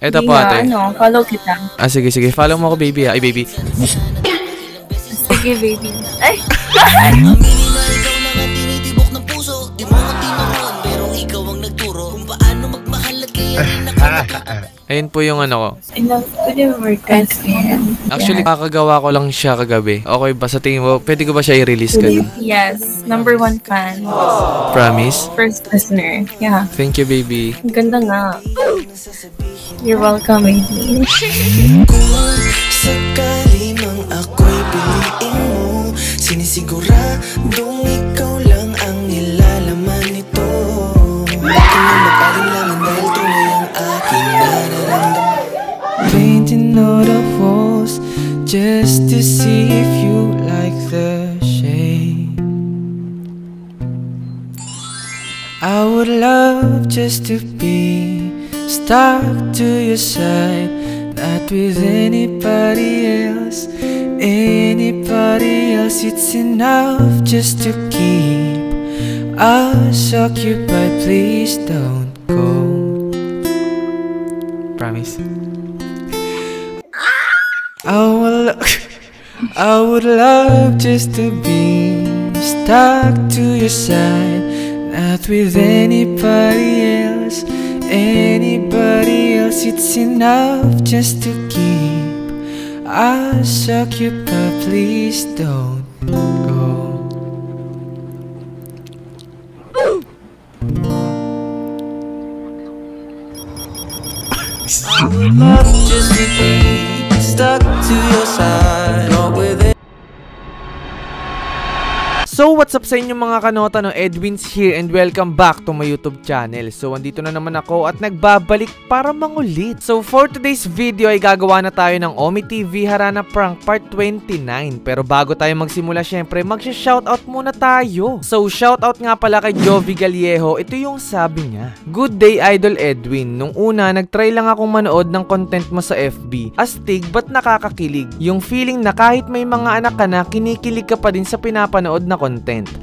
Eto Hindi po nga, ate. follow kita. Sige, sige. Follow mo ako, baby. Ay, baby. Sige, baby. Ay! Aminin na ikaw lang ang tinitibok ng puso. Di mo ko tinuruan, pero ikaw ang nagturo kung paano magmahal at kaya rin Ayun po yung ano ko. I love you, workers. Actually, kakagawa ko lang siya kagabi. Okay ba? Sa tingin mo, pwede ko ba siya i-release ka? Yes, #1 fan. Promise? First listener. Yeah. Thank you, baby. Ang ganda nga. You're welcome, baby. Kung sakali mang ako'y piliin mo, sinisiguradong ikaw lang ang nilalaman nito. Kung mag-alinlangan dahil tuloy ang aking nararamdaman. Painting all the walls just to see if you like the shade. I would love just to be stuck to your side, not with anybody else. Anybody else, it's enough just to keep us occupied. Please don't go. Promise? I would love just to be stuck to your side, not with anybody else. Anybody else, it's enough just to keep us occupied. Please don't go. I would love just to be stuck to your side, not with it. So, what's up sa inyo mga kanota, no? Edwin's here and welcome back to my YouTube channel. So, andito na naman ako at nagbabalik para mangulit. So, for today's video ay gagawa na tayo ng Omi TV Harana Prank Part 29. Pero bago tayo magsimula, syempre, magsha-shoutout muna tayo. So, shoutout nga pala kay Jovi Galiejo. Ito yung sabi niya: Good day, Idol Edwin. Nung una, nagtry lang akong manood ng content mo sa FB. Astig, ba't nakakakilig? Yung feeling na kahit may mga anak ka na, kinikilig ka pa din sa pinapanood na content.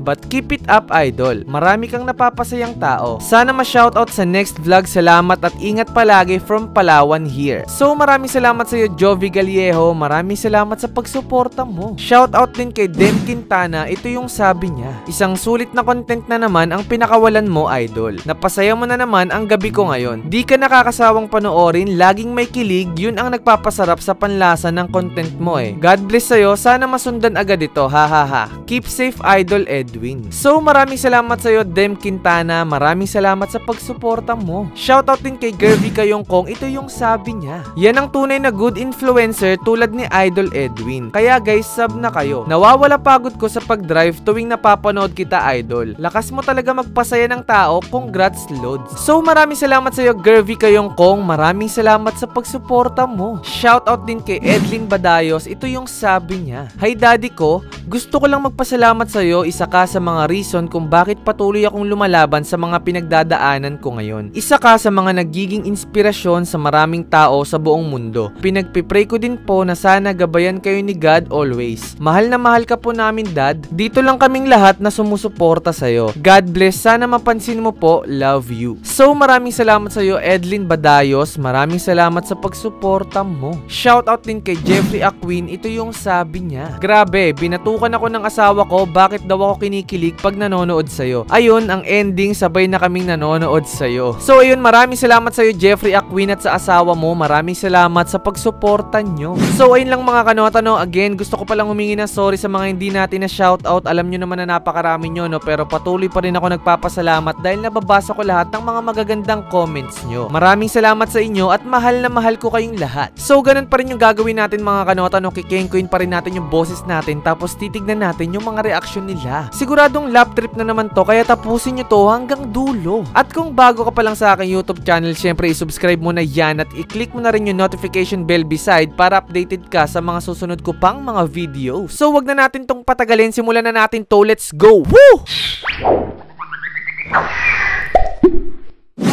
But keep it up, idol. Marami kang napapasayang tao. Sana ma-shoutout sa next vlog. Salamat at ingat palagi from Palawan here. So maraming salamat sa iyo, Jovi Galiejo. Maraming salamat sa pagsuporta mo. Shoutout din kay Dem Quintana. Ito yung sabi niya: isang sulit na content na naman ang pinakawalan mo, idol. Napasaya mo na naman ang gabi ko ngayon. Di ka nakakasawang panoorin. Laging may kilig. Yun ang nagpapasarap sa panlasa ng content mo eh. God bless sa'yo. Sana masundan agad ito. Ha ha ha. Keep safe, Idol Edwin. So maraming salamat sa iyo, Dem Quintana. Maraming salamat sa pagsuporta mo. Shoutout din kay Gervy Kayongkong. Ito yung sabi niya: yan ang tunay na good influencer tulad ni Idol Edwin. Kaya guys, sub na kayo. Nawawala pagod ko sa pag-drive tuwing napapanood kita, idol. Lakas mo talaga magpasaya ng tao. Congrats, Lods. So maraming salamat sa iyo, Gervy Kayongkong. Maraming salamat sa pagsuporta mo. Shoutout din kay Edlin Badayos. Ito yung sabi niya: hi daddy ko, gusto ko lang magpasalamat sa iyo. Isa ka sa mga reason kung bakit patuloy akong lumalaban sa mga pinagdadaanan ko ngayon. Isa ka sa mga nagiging inspirasyon sa maraming tao sa buong mundo. Pinagpipray ko din po na sana gabayan kayo ni God always. Mahal na mahal ka po namin, Dad. Dito lang kaming lahat na sumusuporta sa iyo. God bless. Sana mapansin mo po. Love you. So maraming salamat sa iyo, Edlin Badayos. Maraming salamat sa pagsuporta mo. Shoutout din kay Jeffrey Aquin. Ito yung sabi niya: grabe, binatukan ako ng asawa ko. Bakit daw ako kinikilig pag nanonood sa'yo? Ayun, ang ending, sabay na kaming nanonood sa'yo. So ayun, maraming salamat sa'yo, Jeffrey Aquin, at sa asawa mo. Maraming salamat sa pagsuporta nyo. So ayun lang mga kanota, no. Again, gusto ko palang humingi ng sorry sa mga hindi natin na shoutout. Alam nyo naman na napakarami nyo, no. Pero patuloy pa rin ako nagpapasalamat dahil nababasa ko lahat ng mga magagandang comments nyo. Maraming salamat sa inyo at mahal na mahal ko kayong lahat. So ganun pa rin yung gagawin natin mga kanota, no. Kikengkuin pa rin natin yung boses natin, tapos titignan natin yung mga reaksyon nila. Siguradong lap trip na naman to, kaya tapusin nyo to hanggang dulo. At kung bago ka pa lang sa aking YouTube channel, syempre i-subscribe mo na yan at i-click mo na rin yung notification bell beside para updated ka sa mga susunod ko pang mga video. So wag na natin tong patagalin, simulan na natin to. Let's go! Woo!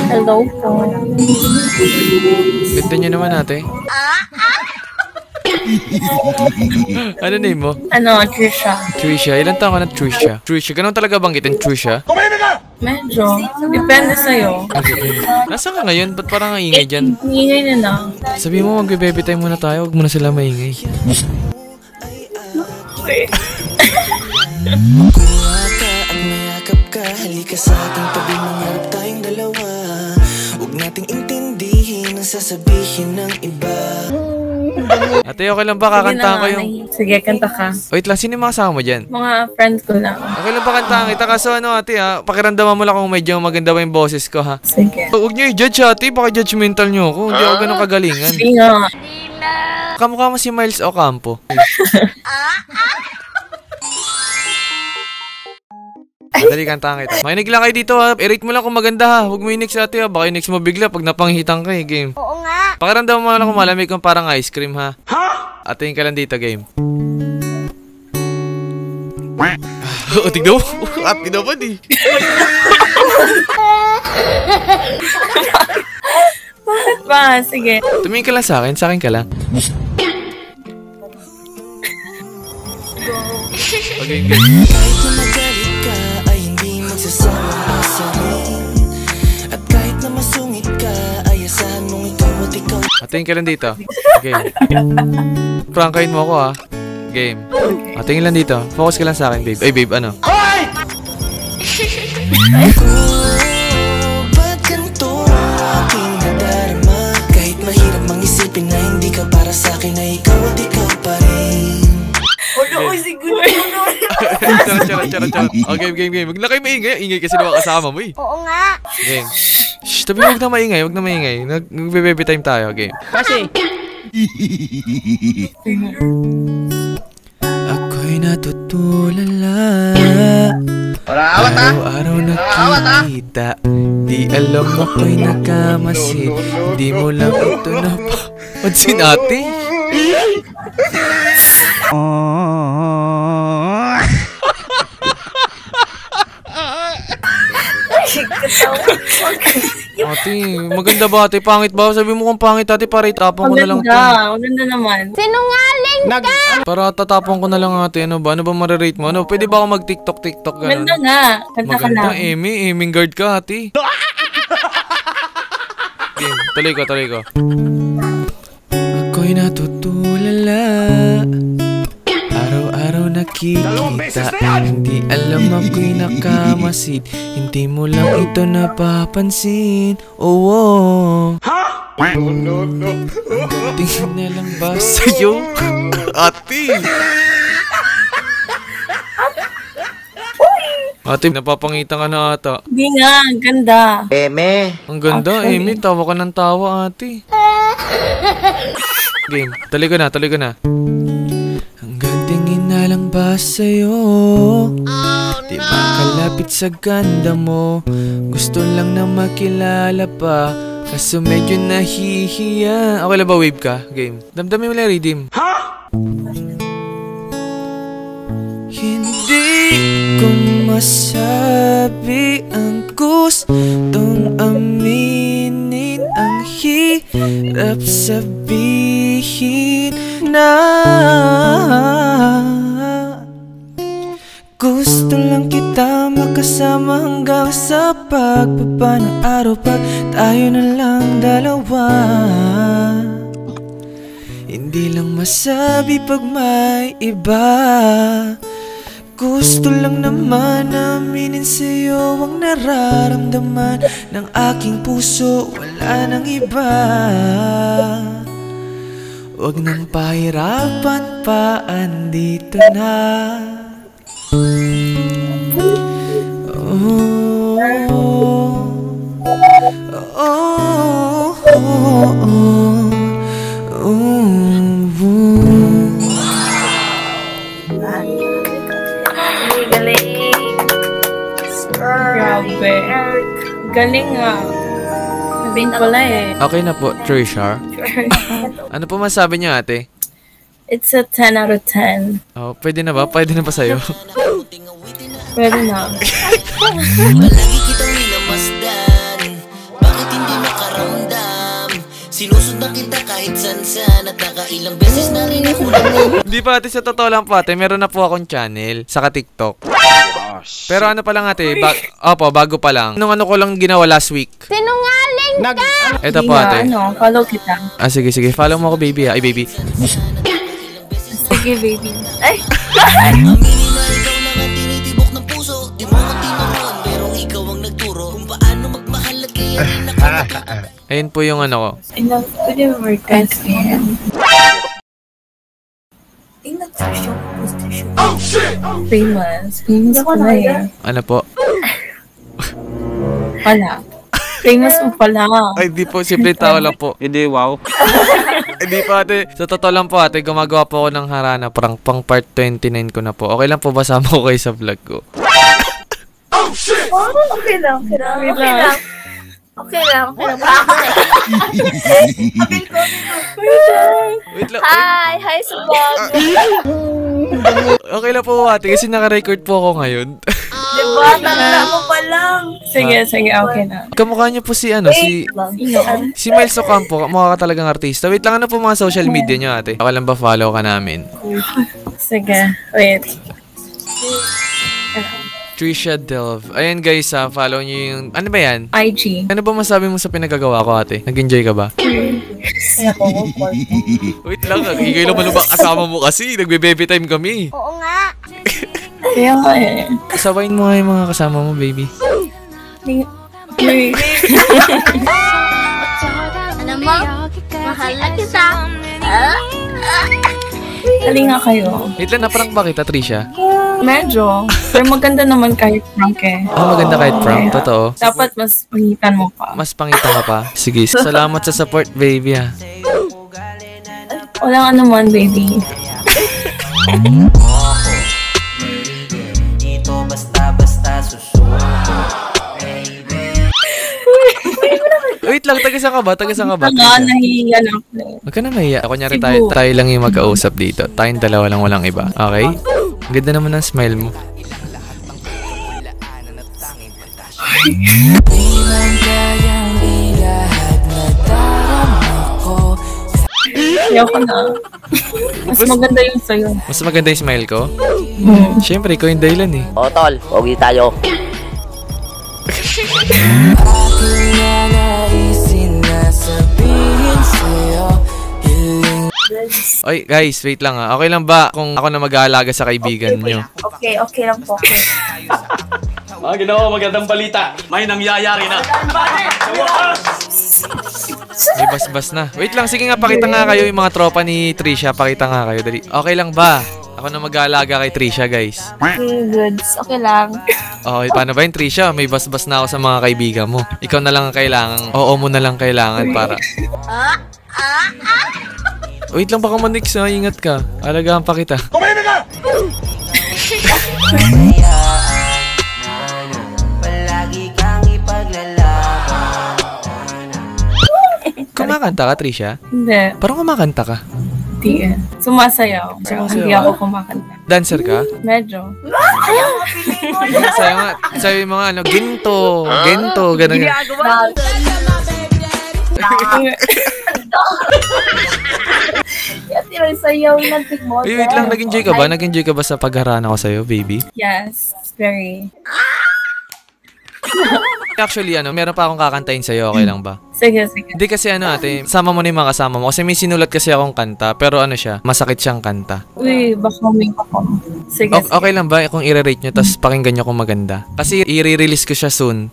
Hello po. Ganda nyo naman ate. Ano name mo? Trisha. Trisha. Ilan taon ka na, Trisha? Trisha, ganun talaga banggitin, Trisha? Medyo. Depende sa'yo. Nasaan ka ngayon? Ba't parang ang ingay dyan? Ingay na lang. Sabi mo, magbe-baby time muna tayo. Huwag mo na sila maingay. Okay. Kuha ka at mayakap ka, halika sa aking tabi, mangarap tayong dalawa. Huwag nating intindihin ang sasabihin ng iba. Ate, okay lang ba? Kakantahan ko yung... Sige, kanta ka. Wait lang, sino yung mga kasama mo dyan? Mga friends ko lang. Okay lang ba kantahan kita? Kaso ano ate ha, pakiramdaman mo lang kung medyo maganda ba yung boses ko ha. Sige. Huwag nyo i-judge ate, baka judgmental nyo ako. Hindi ako ganun kagalingan. Sige nga. Kamukha mo si Miles Ocampo. Dali, kantahan kita. Makinig lang kayo dito ha. I-rate mo lang kung maganda ha. Huwag mo i-next ate ha. Baka i-next mo bigla pag napanghitan ka eh, game. Oo nga. Pakiramdaman mo lang kung malamig kung parang ice cream ha. Atingin ka lang dito, game. Oh, tignan mo. Ate naman eh. Bakit ba? Sige. Tumingin ka lang sa akin ka lang. Okay, game. Kahit na magalit ka ay hindi magsasama masamin. At kahit na masungit ka ay asahan mong ikaw at ikaw. Atingin ka lang dito. Game. Prankahin mo ako ha. Game. Atingin lang dito. Focus ka lang sa akin, babe. Ay, babe, ano? Ba't ganito aking nadarama? Kahit mahirap mang isipin na hindi ka para sa akin, ay ikaw at ikaw pa rin. Uy, siguro. Charot. Oh, game. Huwag na kayo maingay. Ingay kasi naman kasama mo eh. Oo nga. Game. Shh, tabi huwag na maingay. Nag-baby time tayo. Game. Kasi Ako'y natutulala. Araw-araw nakikita. Di alam ako'y nagkamasid. Di mo lang ito Pansin ate. Ate, maganda ba ate? Pangit ba? Sabi mo kung pangit ate, para itapon ko na lang to. Maganda naman. Sinungaling ka! Para tatapon ko na lang ate. Ano ba marirate mo? Ano, pwede ba ako mag-TikTok ganun? Maganda nga. Kanta ka Maganda, lang. aiming guard ka ate. Game, tuloy ko. Ako'y natutulala. Araw-araw nakikita. Hindi alam ako'y nakamasid. Hindi mo lang ito napapansin. Oh. Tingin na lang ba Sa'yo? Ate! Ate, napapangitan ka na ata. Hindi nga, ang ganda. Ang ganda, Actually. Amy. Tawa ka ng tawa, ate. Game, tuloy ko na. hanggang tingin na lang ba sa'yo? Di ba kalapit sa ganda mo? Gusto lang na makilala pa. Kaso medyo nahihiya. Okay lang ba wave ka? Game. Damdamin mo lang redeem. Hindi ko masabi ang gustong aminin. Ang hirap sabihin na gusto lang kita makasama hanggang sa pagbaba ng araw. Pag tayo na lang dalawa, hindi lang masabi pag may iba. Gusto lang naman aminin sa'yo ang nararamdaman ng aking puso. Wala nang iba. Huwag nang pahirapan pa, andito na. Grabe. Galing nga. Sabihin ko lang eh. Okay na po, Trisha. Ano po masabi niyo, ate? It's a 10 out of 10. Oh, pwede na ba? Pwede na ba sa'yo? Pwede na. Palagi kitang minamasdan. Bakit hindi makaramdam? Sinusundan kita kahit san-san. At nakailang beses na rin ako Hindi pa ate, sa totoo lang po ate, meron na po akong channel, saka TikTok. Pero ano pa lang ate, opo, bago pa lang. Nung ano ko lang ginawa last week. Sinungaling ka! Ito po ate. Follow kita. Sige, sige. Follow mo ako, baby. Ay, baby. Sige, baby. Ay! Ayun po yung ano ko. I love to the workers, man. Oh, shit! Famous. Famous pala eh. Ano po? Wala. Famous mo pala. Ay, di po. Simple tao lang po. Hindi, wow. Hindi po ate. Sa totoo lang po ate, gumagawa po ako ng harana. Parang pang part 29 ko na po. Okay lang po ba sama ko kayo sa vlog ko? Oh, okay lang. Okay lang. Okay lang. Okay lang. Okay lang. Wait lang. Hi! Hi sa vlog! Okay lang po ate kasi naka-record po ako ngayon. Diba? Tanda mo pa lang. Sige, sige. Okay na. Kamukha niyo po si ano, si Miles Ocampo. Mukha ka talagang artista. Wait lang, ano po mga social media niyo ate? Ako lang ba follow ka namin? Sige. Wait. Trisha Delve. Ayan guys, follow niyo yung... Ano ba yan? IG. Ano ba masabi mo sa pinagagawa ko ate? Nag-enjoy ka ba? Wait lang, higay naman ba kasama mo kasi? Nagbe-baby time kami. Oo nga. Kaya nga eh. Sabayin mo nga yung mga kasama mo, baby. Alam mo, mahal na kita. Halika kayo. Wait lang, naprank ba kita, Trisha? Medyo. Pero maganda naman kahit prank eh. Maganda kahit prank. Totoo. Dapat mas pangitan mo pa. Mas pangita ka pa. Sige, salamat sa support, baby ah. Wala ka naman, baby. Dito basta-basta susuko. Wait lang, taga-saan ka ba? Taga-saan ka ba? Nahihiya na ako. Huwag ka na mahiya. Kunyari tayo lang yung mag-kausap dito. Tayong dalawa lang, walang iba. Okay? Ang ganda naman ng smile mo. Ayoko na. Mas maganda yung sa'yo. Mas maganda yung smile ko? Siyempre, ikaw yung dahilan eh. O tol, pogi tayo. Oy, guys, wait lang ah. Okay lang ba kung ako na mag-aalaga sa kaibigan nyo? Okay, okay lang po. Okay. Mga Ginoo, magandang balita. May nangyayari na. May basbas na. Wait lang, sige nga, pakita nga kayo yung mga tropa ni Trisha. Pakita nga kayo, dali. Okay lang ba? Ako na mag-aalaga kay Trisha, guys. Goods. Okay lang. Okay, paano ba yun, Trisha? May basbas na ako sa mga kaibigan mo. Ikaw na lang ang kailangan. Oo mo na lang kailangan para... Wait lang, baka manix ha. Ingat ka. Alagaan pa kita. Palagi kang ipaglalaban. Kumakanta ka, Trisha? Hindi. Parang kumakanta ka. Hindi eh. Sumasayaw. Pero Sumasayaw hindi ka? ako kumakanta. Dancer ka? Medyo. Sayo nga, sayo yung mga ano, ginto, gano'n. Sayaw na tigmo. Wait lang, nag-enjoy ka ba? Nag-enjoy ka ba sa pagharana ko sa'yo, baby? Yes. Very. Actually, meron pa akong kakantahin sa'yo, okay lang ba? Sige, sige. Hindi kasi ate, sama mo na yung mga kasama mo. Kasi may sinulat kasi akong kanta, pero masakit siyang kanta. Uy, baka may ako. Sige, sige. Okay lang ba kung i-rate nyo, tapos pakinggan nyo kung maganda? Kasi i-release ko siya soon.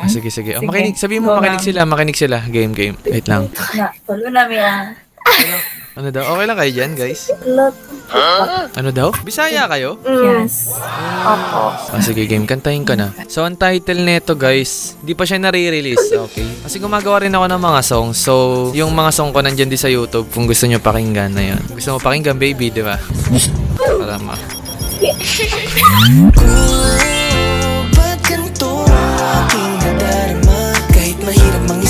Sige, sige. Sige. Makinig, sabihin mo, Go makinig sila. Game. Wait lang. Tulo namin ah. Ano daw? Okay lang kayo dyan, guys? Ano daw? Bisaya kayo? Yes. Opo. Sige, game. Kantahin ko na. So, ang title nito, guys, di pa siya nare-release, okay? Kasi gumagawa rin ako ng mga songs. So, yung mga song ko nandyan din sa YouTube kung gusto nyo pakinggan na yun. Gusto mo pakinggan, baby, di ba? Para ma.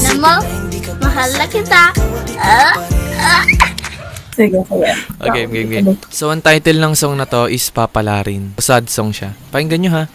Alam mo, mahal na kita. Sige, sige. Okay, game. So, ang title ng song na to is Papalarin. Sad song siya. Pakinggan nyo, ha?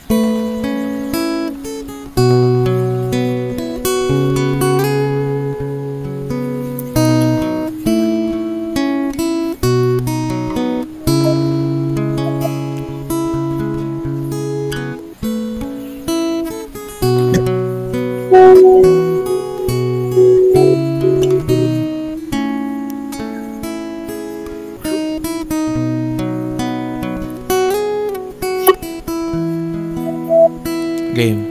Game.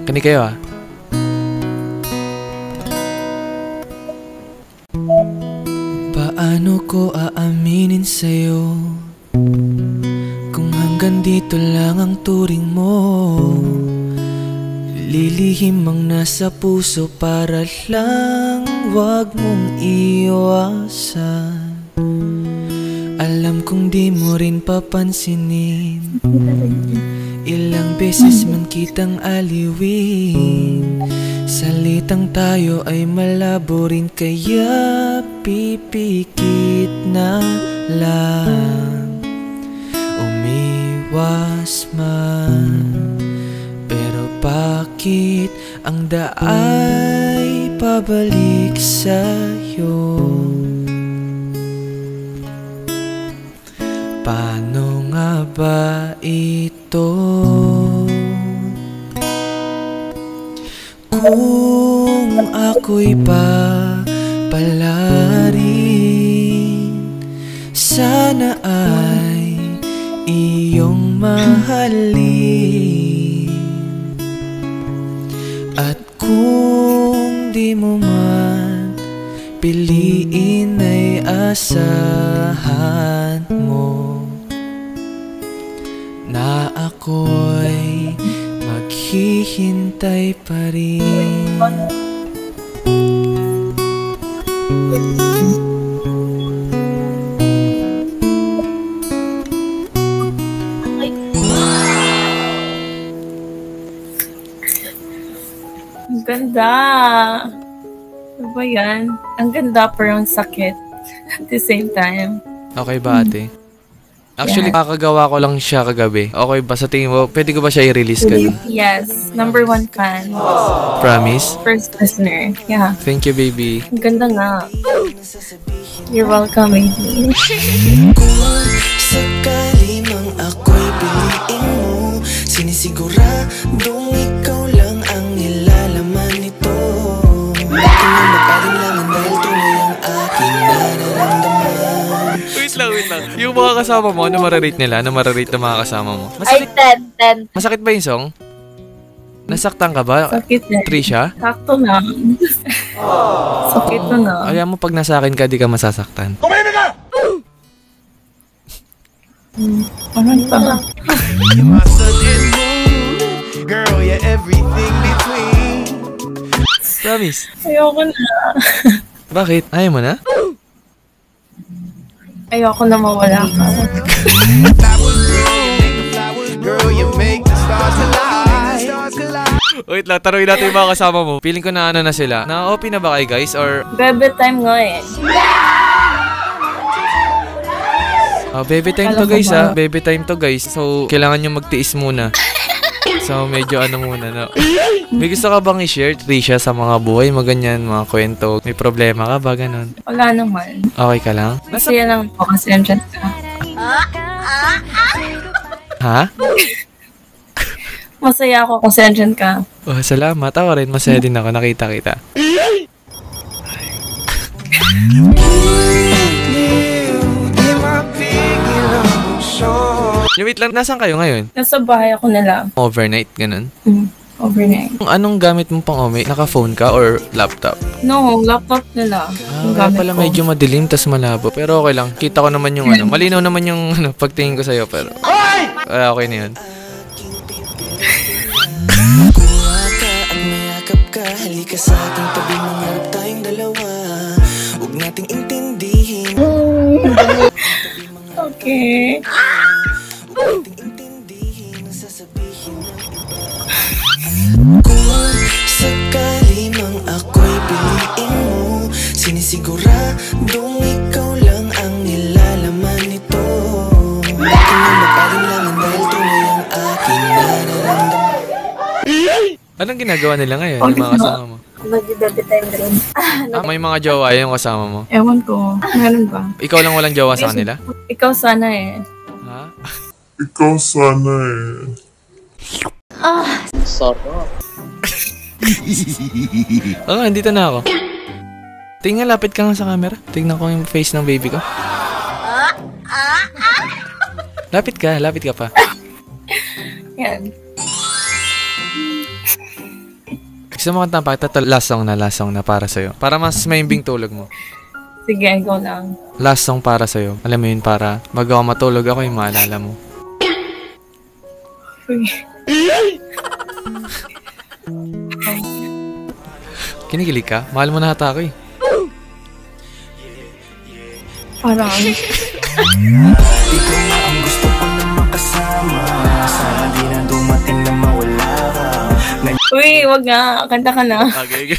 Kani kayo ah. Paano ko aaminin sa'yo kung hanggang dito lang ang turing mo? Lilihim ang nasa puso para lang wag mong iwasan. Alam kong di mo rin papansinin, ilang beses man kitang aliwin. Salitang tayo ay malabo rin, kaya pipikit na lang. Umiwas man, pero bakit ang daay pabalik sa'yo? Paano nga ba ito? Kung ako'y papalarin, sana ay iyong mahalin. At kung di mo man piliin ay asahan mo na ako'y maghihintay pa rin. Ang ganda. Ano ba yan? Ang ganda pero ang sakit at the same time. Okay ba ate? Actually, kakagawa ko lang siya kagabi. Okay ba? Sa tingin mo, pwede ko ba siya i-release ka nun? Yes. Number 1 fan. Promise? First listener. Yeah. Thank you, baby. Ang ganda nga. You're welcome, baby. Sakali mang ako'y piliin mo, sinisiguradong ikaw lang ang nilalaman nito. Bakit na mag-alinlangan dahil tuloy ang aking nararamdaman. Wait lang. Yung mga kasama mo, ano mararate nila? Ano mararate ng mga kasama mo? Ay, 10. Masakit ba yung song? Nasaktan ka ba? Sakit na. Trisha? Sakto na. Sakit na na. Kaya mo pag nasa akin ka, di ka masasaktan. Ano pa? Girl, you're everything between. Promise. Ayoko na. Bakit? Ayaw mo na? Ayoko na mawala ka. Girl, you make the stars collide. Wait lang, taruin natin yung mga kasama mo. Feeling ko na ano na sila. Na-OP na ba kayo guys? Or... Bebe time nga eh. baby time to guys ha. Baby time to guys. So, kailangan nyo magtiis muna. So, medyo ano muna, no? May gusto ka bang i-share, Trisha, sa mga buhay mo ganyan, mga kwento? May problema ka ba, ganun? Wala naman. Okay ka lang? Masaya lang po kasi andyan ka. Ha? Masaya ako kasi andyan ka. Oh, salamat. Ako rin, masaya din ako. Nakita kita. Wait lang, nasaan kayo ngayon? Nasa bahay ako nila. Overnight, ganun? Overnight. Anong gamit mong pang-ome? Naka-phone ka or laptop? No, laptop nila. Yung Kaya gamit pala ko. medyo madilim tas malabo. Pero okay lang. Kita ko naman yung ano. Malinaw naman yung ano, pagtingin ko sa'yo. Pero okay na yun. Kuha ka at mayakap ka. Halika sa aking tabi. Mangarap tayong dalawa. Huwag nating intindihin. Okay. Kung sakali mang ako'y piliin mo, sinisiguradong ikaw lang ang nilalaman nito. Bakit na mag-alinlangan dahil tuloy ang aking nararamdaman. Anong ginagawa nila ngayon, yung mga kasama mo? Mag-bebe time rin. May mga jowa yung kasama mo? Ewan ko. Meron ba? Ikaw lang walang jowa sa kanila? Ikaw sana eh. Ha? Ikaw sana eh. Oo, andito na ako. Tingnan, lapit ka lang sa camera. Tingnan ko yung face ng baby ko. Lapit ka pa. Yan. Gusto mo kanta pa? Last song na para sa'yo. Para mas maimbing tulog mo. Sige, go lang. Last song para sa'yo. Alam mo yun, para magawa matulog ako yung maalala mo. Kinikilig ka? Mahal mo na hata ako eh. Parang. Ikaw na ang gusto ko na makasama. Sana di na dumating na mawala ka. Uy, wag nga. Kanta ka na. Okay.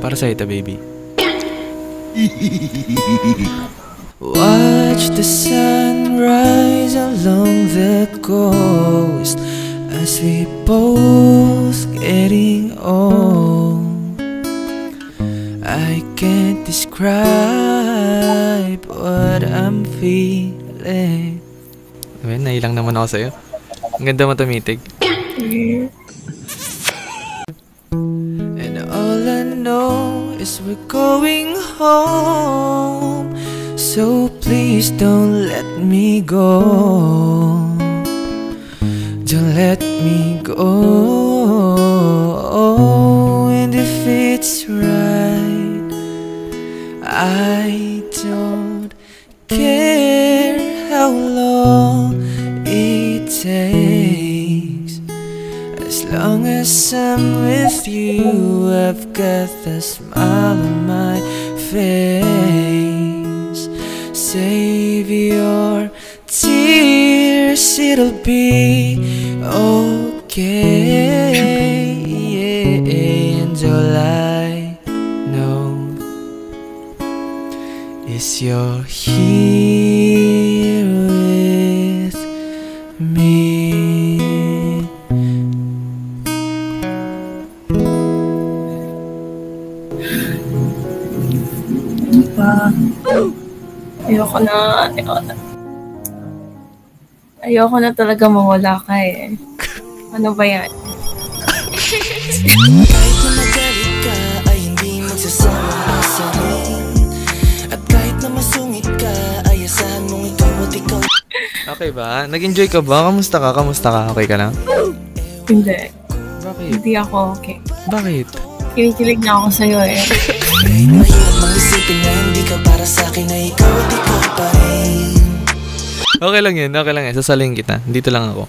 Para sa'yo ito, baby. Watch the sunrise along the coast as we both getting old. I can't describe what I'm feeling. Nailang naman ako sa'yo. Ang ganda mo tumitig. And all I know is we're going home. So please don't let me go. Don't let me go. And if it's right, I don't care how long it takes. As long as I'm with you, I've got the smile on my face. Save your tears, it'll be okay. And all I know is you're here with me. Ayoko na talaga mawala ka eh. Ano ba yan? Kahit na magalit ka ay hindi magsasama sa akin. At kahit na masungit ka ay asahan mong ikaw at ikaw. Okay ba? Nag-enjoy ka ba? Kamusta ka? Okay ka lang? Hindi. Bakit? Hindi ako okay. Bakit? Kinikilig na ako sa'yo eh. Mahirap mang isipin na hindi ka para sa akin na ikaw at ikaw pa rin. Okay lang yan. Sasaling kita. Dito lang ako.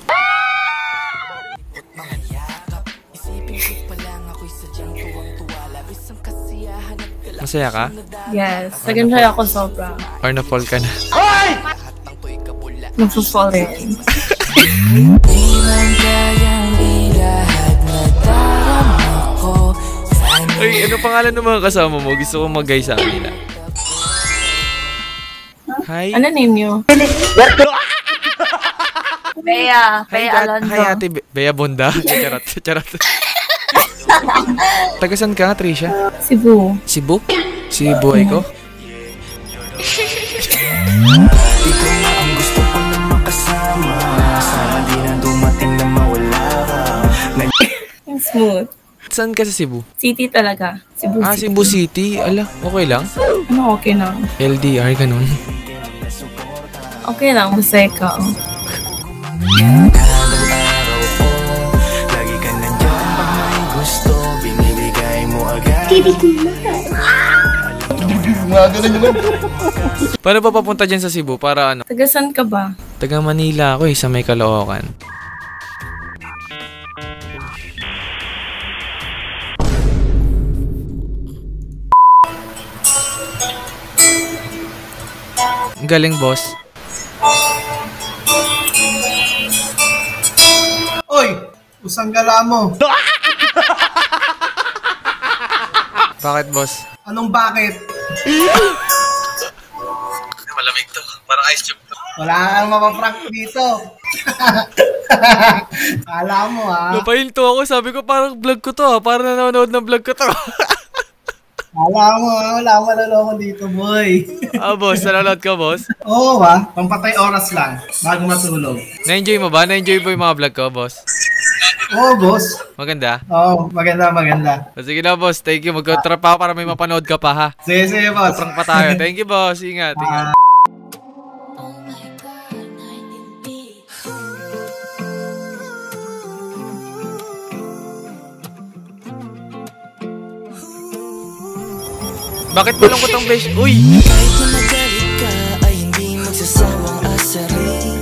Masaya ka? Yes. Nag-enjoy ako sobra. Or na-fall ka na? Nag-fall rin. Di man kayang ilahat na darama ko. Ay, ano pangalan ng mga kasama mo? Gusto ko mag-gay sa kanila. Hi. Ano name niyo? Bea Alonzo. Hi, ate. Bea Bonda. Charot. Tagasan ka, Trisha? Cebu. Cebu? Cebu ko? Ikaw na ang gusto ko na makasama. Sana di na dumating na mawala ka. Smooth. Saan ka sa Cebu? City talaga. Cebu City. Cebu City. Ala, okay lang? Ano okay lang? LDR, ganun. Okay lang, basta ikaw. Kada araw ko, lagi ka nandiyan pag may gusto. Binibigay mo agad. Paano pa papunta dyan sa Cebu? Para ano? Taga saan ka ba? Taga Manila ako sa may Caloocan. Galing, boss. Oy! Usang gala mo. Bakit, boss? Anong bakit? Malamig to. Parang ice cube to. Wala kang mapaprank dito. Kala mo ha. Napahinto ako. Sabi ko parang vlog ko to. Parang nanonood ng vlog ko to. Kala mo ha. Wala akong maloloko dito, boy. Boss. Nanonood ka, boss? Oo ha. Pampatay oras lang bago matulog. Na-enjoy mo ba? Na-enjoy mo yung mga vlog ko, boss? Oo, boss. Maganda? Oo, maganda. Sige na, boss. Thank you. Mag-trap ako para may mapanood ka pa, ha? Sige, boss. Prank pa tayo. Thank you, boss. Ingat. Bakit malungkot ang besh? Uy! Kahit na magalit ka ay hindi magsasawang asarin.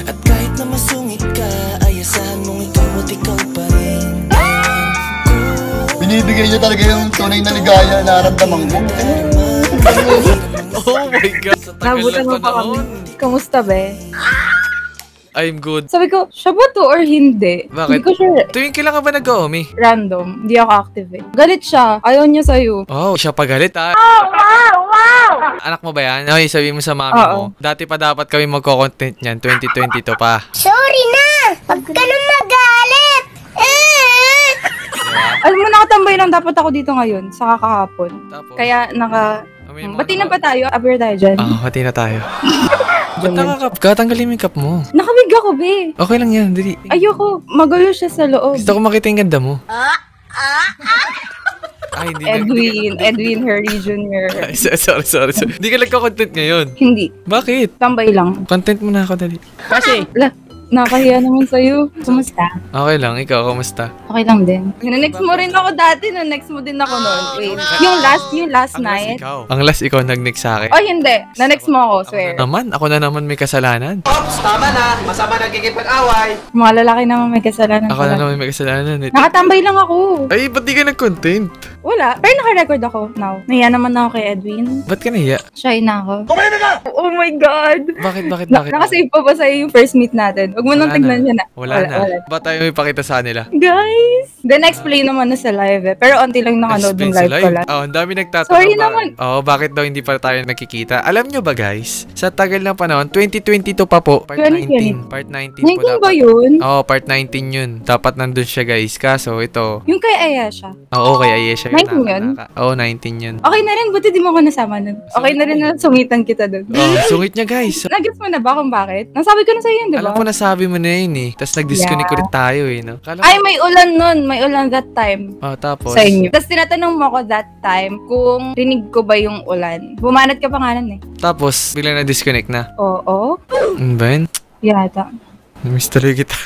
At kahit na masungit ka ay asahan mong ikaw at ikaw pa rin. Binibigay niya talaga yung tunay na ligaya na naramdaman mo. Oh my God! Sa tagal Nabutan ng mo pa kami. panahon. Kamusta, be? I'm good. Sabi ko, siya ba to or hindi? Bakit? Hindi ko sure. Tuwing kailan ka ba nag-omi? Random. Hindi ako active eh. Galit siya. Ayaw niya sa'yo. Oh, siya pagalit, ha? Wow! Anak mo ba yan? Okay, sabihin mo sa mami mo. Dati pa dapat kami magko-content niyan. 2022 pa. Sorry na! Huwag ka na magalit! Alam mo, nakatambay lang dapat ako dito ngayon sa kakahapon. Tapos? Kaya bati na pa tayo. Appear tayo dyan. Pati na tayo. Ba't nakakap ka? Tanggalin mo yung cup mo. Nakabig ako, be. Okay lang yan, dali. Ayoko. Magulo siya sa loob. Gusto ko makita yung ganda mo. Ay, hindi Edwin Harry Jr. Ay, sorry. Hindi ka nagka-content ngayon. Hindi. Bakit? Tambay lang. Content mo na ako, dali. Kasi, nakahiya naman sa'yo. Kumusta? Okay lang, ikaw, kamusta? Okay lang din. Next mo rin ako dati. Next mo din ako noon. Wait. Yung last night. Ang last ikaw nag-next sa akin. Oh, hindi. Na-next mo ako, swear. Ako na naman may kasalanan. Ops, tama na. Masama nagkikipag-away. Mga lalaki naman may kasalanan. Ako na naman may kasalanan. Nakatambay lang ako. Ay, ba't di ka nag-content? Wala. Pero naka-record ako now. Nahiya naman ako kay Edwin. Ba't ka nahiya? Shy na ako. Oh my God. Bakit? Nakasave pa ba sa'yo yung first meet natin? Huwag mo nang tignan siya na. Wala na. Ba't tayo may pakita sa nila? Guys! Then explain naman na sa live eh. Pero onti lang nakanood yung live ko lang. Ang dami nagtatanong. Sorry naman. Bakit daw hindi pa tayo nakikita? Alam nyo ba guys? Sa tagal ng panahon, 2022 pa po. Part 19. Part 19 po 19 dapat. ba yun? Part 19 yun. Dapat nandun siya guys. Kaso ito. Yung kay Aya siya. Oo, kay Ayesha yun. 19 yun? 19 yun. Okay na rin. Buti di mo ako nasama nun. Okay na rin na sungitan kita dun. Sungit niya guys. Nag-guess mo na ba kung bakit? Nasabi ko na sa'yo yun, di ba? Alam ko nasabi mo na yun eh. Tapos nag-disconnect ulit tayo eh. No? Ay, may ulan nun. May ulan that time. Tapos? Sa inyo. Tapos tinatanong mo ako that time kung rinig ko ba yung ulan. Bumanat ka pa nga nun eh. Tapos, bigla na-disconnect na. Oo. Ano ba yun? Yata. Namiss tuloy kita.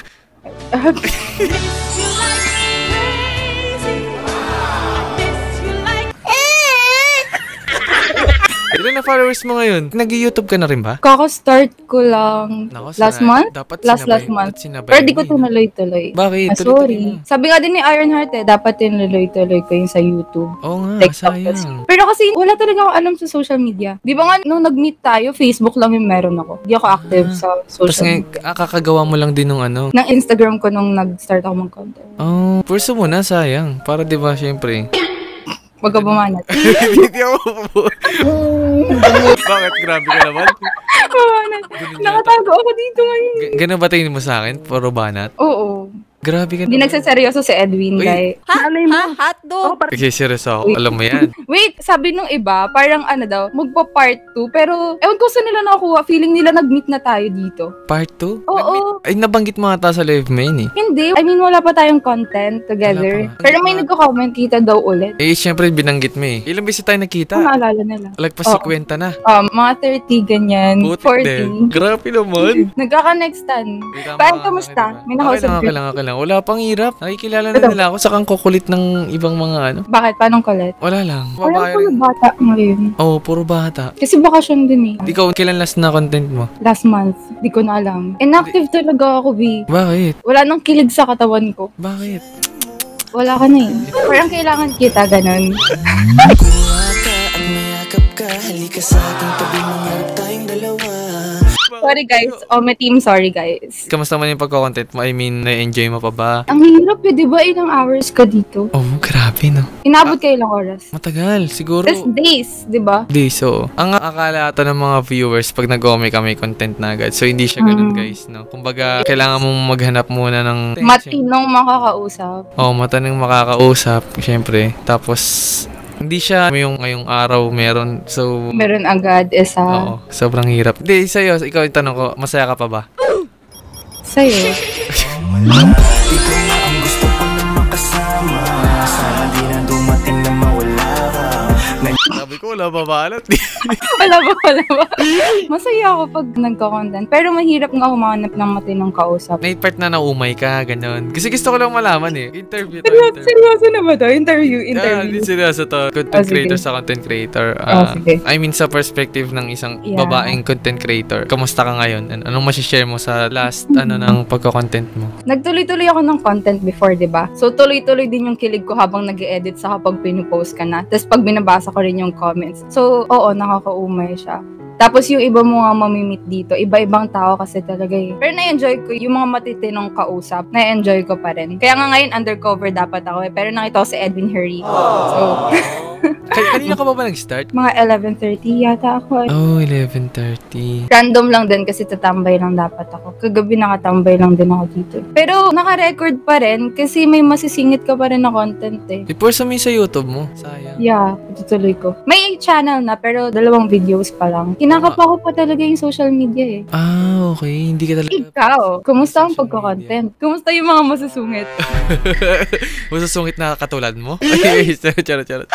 Ilan na followers mo ngayon? Nag-YouTube ka na rin ba? Kaka-start ko lang last month? Dapat last month. Sinabay pero di ko tinuloy-tuloy. Bakit? Sorry. Sabi nga din ni Ironheart dapat tinuloy-tuloy ko yung sa YouTube. Oo nga, TikTok. sayang. Pero kasi wala talaga ako alam sa social media. Di ba nga, nung nag-meet tayo, Facebook lang yung meron ako. Di ako active sa social media. Tapos kakagawa mo lang din ng ng Instagram ko nung nag-start ako mag-content. Purso mo na, sayang. Para di ba, syempre. Wag ka bumanat. Hindi ako po. Bakit? Grabe ka naman. Bumanat. Nakatago ako dito ngayon. Ganun ba tingin mo sa akin? Puro banat? Oo. Grabe ka naman. Hindi nagsaseryoso si Edwin, guys. Hotdog! Nagsiseryoso ako. Alam mo yan. Wait, sabi nung iba, parang magpa-part 2. Pero, ewan ko saan nila nakuha. Feeling nila nag-meet na tayo dito. Part 2? Oo. Ay, nabanggit mo ata sa live main eh. Hindi. I mean, wala pa tayong content together. Pero may nagko-comment, kita daw ulit. Eh, syempre, binanggit mo eh. Ilang beses tayo nakita? Maalala nila. Lagpas 50 na. Mga 30, ganyan. 40. Grabe naman. Nagkaka-nextan. Paano kamusta? May nakausap Okay lang. Wala pang hirap. Nakikilala na nila ako sa kang kukulit ng ibang mga Bakit? Paanong kulit? Wala lang. Wala puro bata ngayon. Oo, puro bata. Kasi bakasyon din eh. Ikaw, kailan last na content mo? Last month. Di ko na alam. Inactive talaga ako, B. Bakit? Wala nang kilig sa katawan ko. Bakit? Wala ka na eh. Parang kailangan kita, ganun. Kuha ka at mayakap ka. Halika sa ating tabi, mangarap tayong dalawa. Sorry guys. My team, sorry guys. Kamusta man yung pagko-content mo? I mean, na-enjoy mo pa ba? Ang hirap eh, di ba? Ilang hours ka dito? Oh, grabe no. Inabot kayo ilang oras? Matagal, siguro. That's days, di ba? Days, oo. Ang akala ata ng mga viewers pag nag-ome kami content na agad. So, hindi siya ganun guys, no? Kumbaga, kailangan mong maghanap muna ng matinong makakausap. Matinong makakausap, syempre. Tapos, hindi siya ngayong araw meron. So, meron agad isa. Oo, sobrang hirap. Hindi, sa'yo, ikaw yung tanong ko, masaya ka pa ba? Sa'yo? Sabi ko, wala ba balat? Wala ba? Masaya ako pag nagko-content. Pero mahirap nga humanap ng matinong kausap. May part na naumay ka, ganun. Kasi gusto ko lang malaman eh. Interview. Seryoso na ba to? Interview. Hindi seryoso to. Content creator sa content creator. Sige. I mean, sa perspective ng isang babaeng content creator. Kamusta ka ngayon? Anong masishare mo sa last ng pagko-content mo? Nagtuloy-tuloy ako ng content before, diba? So, tuloy-tuloy din yung kilig ko habang nag-edit sa kapag pinupost ka na. Tapos pag binabasa ko rin yung comments. So, oo, nakakaumay siya. Tapos yung iba mo nga mamimit dito, iba-ibang tao kasi talaga eh. Pero na-enjoy ko yung mga matitinong kausap, na-enjoy ko pa rin. Kaya nga ngayon undercover dapat ako eh, pero nakita ko si Edwin Harry. So, kanina ka ba nag-start? Mga 11:30 yata ako. Oh, 11:30. Random lang din kasi tatambay lang dapat ako. Kagabi nakatambay lang din ako dito. Pero naka-record pa rin kasi may masisingit ka pa rin na content eh. I-post mo sa YouTube mo. Sayang. Yeah, tutuloy ko. May channel na pero 2 videos pa lang. Kinakapa ko pa talaga yung social media eh. Ah, okay. Hindi ka talaga. Ikaw, kumusta ang pagko-content? Kumusta yung mga masusungit? Masusungit na katulad mo? Okay, charot.